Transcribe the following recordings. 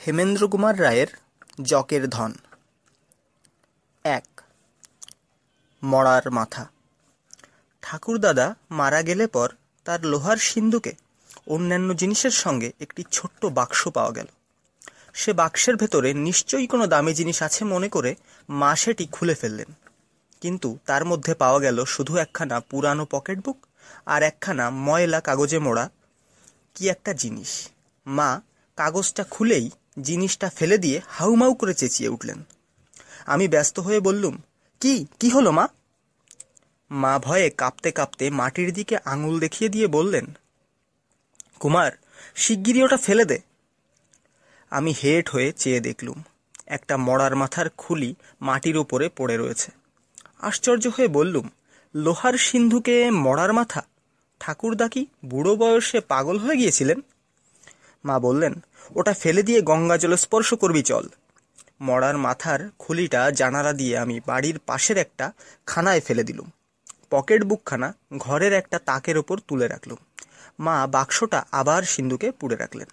হেমেন্দ্র কুমার রায়ের জকের ধন। ১. মরার মাথা। ঠাকুরদাদা মারা গেলে পর তার লোহার সিন্ধুকে অন্যান্য জিনিসের সঙ্গে একটি ছোট্ট বাক্স পাওয়া গেল। সে বাক্সের ভেতরে নিশ্চয়ই কোনো দামি জিনিস আছে মনে করে মা সেটি খুলে ফেললেন, কিন্তু তার মধ্যে পাওয়া গেল শুধু একখানা পুরানো পকেট বুক আর একখানা ময়লা কাগজে মোড়া কি একটা জিনিস। মা কাগজটা খুলেই জিনিসটা ফেলে দিয়ে হাউমাউ করে চেঁচিয়ে উঠলেন। আমি ব্যস্ত হয়ে বললুম, কি হলো মা? মা ভয়ে কাঁপতে কাঁপতে মাটির দিকে আঙুল দেখিয়ে দিয়ে বললেন, কুমার, শিগগিরই ওটা ফেলে দে। আমি হেঁট হয়ে চেয়ে দেখলুম একটা মরার মাথার খুলি মাটির উপরে পড়ে রয়েছে। আশ্চর্য হয়ে বললুম, লোহার সিন্ধুকে মরার মাথা? ঠাকুরদা কি বুড়ো বয়সে পাগল হয়ে গিয়েছিলেন? মা বললেন, ওটা ফেলে দিয়ে গঙ্গা জলে স্পর্শ করবি, চল। মরার মাথার খুলিটা জানালা দিয়ে আমি বাড়ির পাশের একটা খানায় ফেলে দিলুম। পকেট বুকখানা ঘরের একটা তাকের ওপর তুলে রাখলুম। মা বাক্সটা আবার সিন্ধুকে পুড়ে রাখলেন।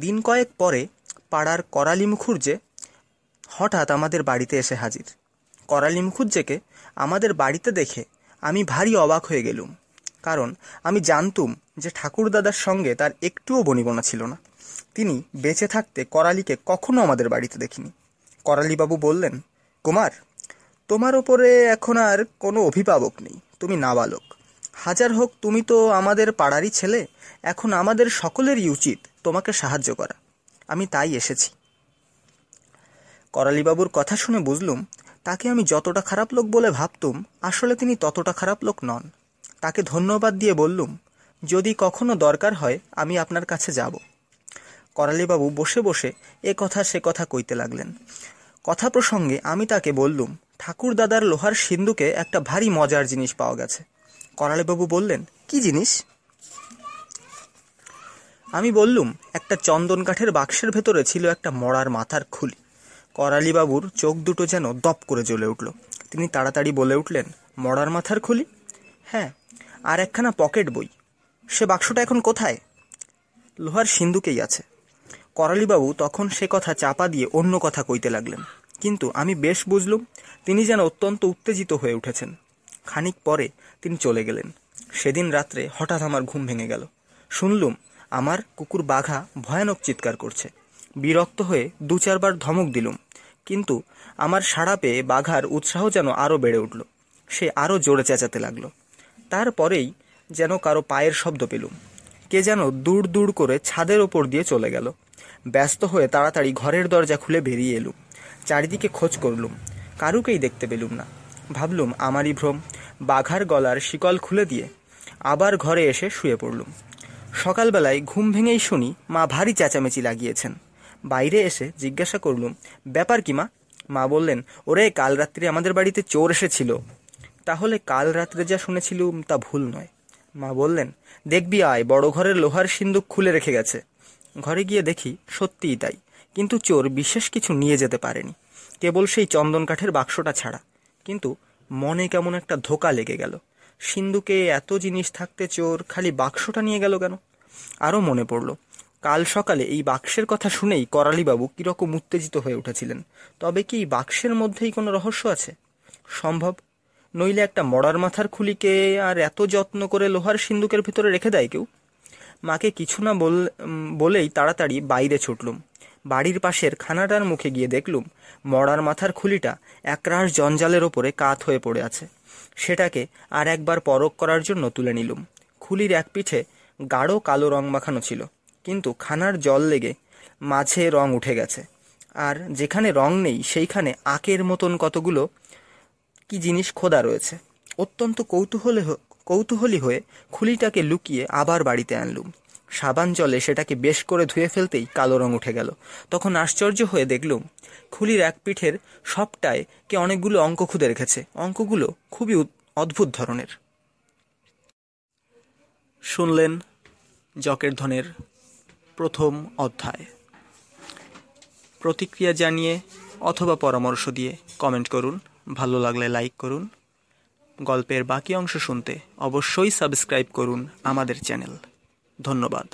দিন কয়েক পরে পাড়ার করালি মুখুর্জে হঠাৎ আমাদের বাড়িতে এসে হাজির। করালি মুখুজ্জেকে আমাদের বাড়িতে দেখে আমি ভারী অবাক হয়ে গেলুম, কারণ আমি জানতুম যে ঠাকুরদাদার সঙ্গে তার একটুও বনিবনা ছিল না। তিনি বেঁচে থাকতে করালিকে কখনো আমাদের বাড়িতে দেখিনি। করালিবাবু বললেন, কুমার, তোমার ওপরে এখন আর কোনো অভিভাবক নেই, তুমি নাবালক। হাজার হোক তুমি তো আমাদের পাড়ারই ছেলে, এখন আমাদের সকলেরই উচিত তোমাকে সাহায্য করা। আমি তাই এসেছি। করালিবাবুর কথা শুনে বুঝলুম তাকে আমি যতটা খারাপ লোক বলে ভাবতুম, আসলে তিনি ততটা খারাপ লোক নন। তাকে ধন্যবাদ দিয়ে বললুম, যদি কখনো দরকার হয় আমি আপনার কাছে যাব। করালিবাবু বসে বসে এ কথা সে কথা কইতে লাগলেন। কথা প্রসঙ্গে আমি তাকে বললুম, ঠাকুরদাদার লোহার সিন্ধুকে একটা ভারী মজার জিনিস পাওয়া গেছে। করালিবাবু বললেন, কি জিনিস? আমি বললুম, একটা চন্দন কাঠের বাক্সের ভেতরে ছিল একটা মরার মাথার খুলি। করালিবাবুর চোখ দুটো যেন দপ করে জ্বলে উঠল। তিনি তাড়াতাড়ি বলে উঠলেন, মরার মাথার খুলি? হ্যাঁ, আর একখানা পকেট বই। সে বাক্সটা এখন কোথায়? লোহার সিন্ধুকেই আছে। করালিবাবু তখন সে কথা চাপা দিয়ে অন্য কথা কইতে লাগলেন, কিন্তু আমি বেশ বুঝলুম তিনি যেন অত্যন্ত উত্তেজিত হয়ে উঠেছেন। খানিক পরে তিনি চলে গেলেন। সেদিন রাত্রে হঠাৎ আমার ঘুম ভেঙে গেল। শুনলুম আমার কুকুর বাঘা ভয়ানক চিৎকার করছে। বিরক্ত হয়ে 2-4 বার ধমক দিলুম, কিন্তু আমার সাড়া পেয়ে বাঘার উৎসাহ যেন আরও বেড়ে উঠল। সে আরও জোরে চেঁচাতে লাগলো। তারপরেই যেন কারো পায়ের শব্দ পেলুম। কে যেন দূর দূর করে ছাদের ওপর দিয়ে চলে গেল। ব্যস্ত হয়ে তাড়াতাড়ি ঘরের দরজা খুলে বেরিয়ে এলুম। চারিদিকে খোঁজ করলুম, কারুকেই দেখতে পেলুম না। ভাবলুম আমারই ভ্রম। বাঘার গলার শিকল খুলে দিয়ে আবার ঘরে এসে শুয়ে পড়লুম। সকালবেলায় ঘুম ভেঙেই শুনি মা ভারী চেঁচামেচি লাগিয়েছেন। বাইরে এসে জিজ্ঞাসা করলুম, ব্যাপার কি মা? মা বললেন, ওরে, কাল রাত্রে আমাদের বাড়িতে চোর এসেছিল। তাহলে কাল রাত্রে যা শুনেছিলুম তা ভুল নয়। মা বললেন, দেখবি আয়, বড় ঘরের লোহার সিন্ধুক খুলে রেখে গেছে। ঘরে গিয়ে দেখি সত্যিই তাই, কিন্তু চোর বিশেষ কিছু নিয়ে যেতে পারেনি, কেবল সেই চন্দন কাঠের বাক্সটা ছাড়া। কিন্তু মনে কেমন একটা ধোঁকা লেগে গেল। সিন্ধুকে এত জিনিস থাকতে চোর খালি বাক্সটা নিয়ে গেল কেন? আরও মনে পড়ল, কাল সকালে এই বাক্সের কথা শুনেই করালিবাবু কিরকম উত্তেজিত হয়ে উঠেছিলেন। তবে কি এই বাক্সের মধ্যেই কোনো রহস্য আছে? সম্ভব, নইলে একটা মরার মাথার খুলিকে আর এত যত্ন করে লোহার সিন্ধুকের ভিতরে রেখে দেয় কেউ? মাকে কিছু না বলেই তাড়াতাড়ি বাইরে ছুটলুম। বাড়ির পাশের খানাটার মুখে গিয়ে দেখলুম মরার মাথার খুলিটা একরাশ জঞ্জালের ওপরে কাত হয়ে পড়ে আছে। সেটাকে আর একবার পরখ করার জন্য তুলে নিলুম। খুলির এক পিঠে গাঢ় কালো রং মাখানো ছিল, কিন্তু খানার জল লেগে মাঝে রং উঠে গেছে, আর যেখানে রং নেই সেইখানে আঁকের মতন কতগুলো কি জিনিস খোদা রয়েছে। অত্যন্ত কৌতূহলী হয়ে খুলিটাকে লুকিয়ে আবার বাড়িতে আনলুম। সাবান জলে সেটাকে বেশ করে ধুয়ে ফেলতেই কালো রং উঠে গেল। তখন আশ্চর্য হয়ে দেখলুম খুলির এক পিঠের সবটায় কে অনেকগুলো অঙ্ক খুদে রেখেছে। অঙ্কগুলো খুবই অদ্ভুত ধরনের। শুনলেন জকের ধনের প্রথম অধ্যায়। প্রতিক্রিয়া জানিয়ে অথবা পরামর্শ দিয়ে কমেন্ট করুন। ভালো লাগলে লাইক করুন। গল্পের বাকি অংশ শুনতে অবশ্যই সাবস্ক্রাইব করুন আমাদের চ্যানেল। ধন্যবাদ।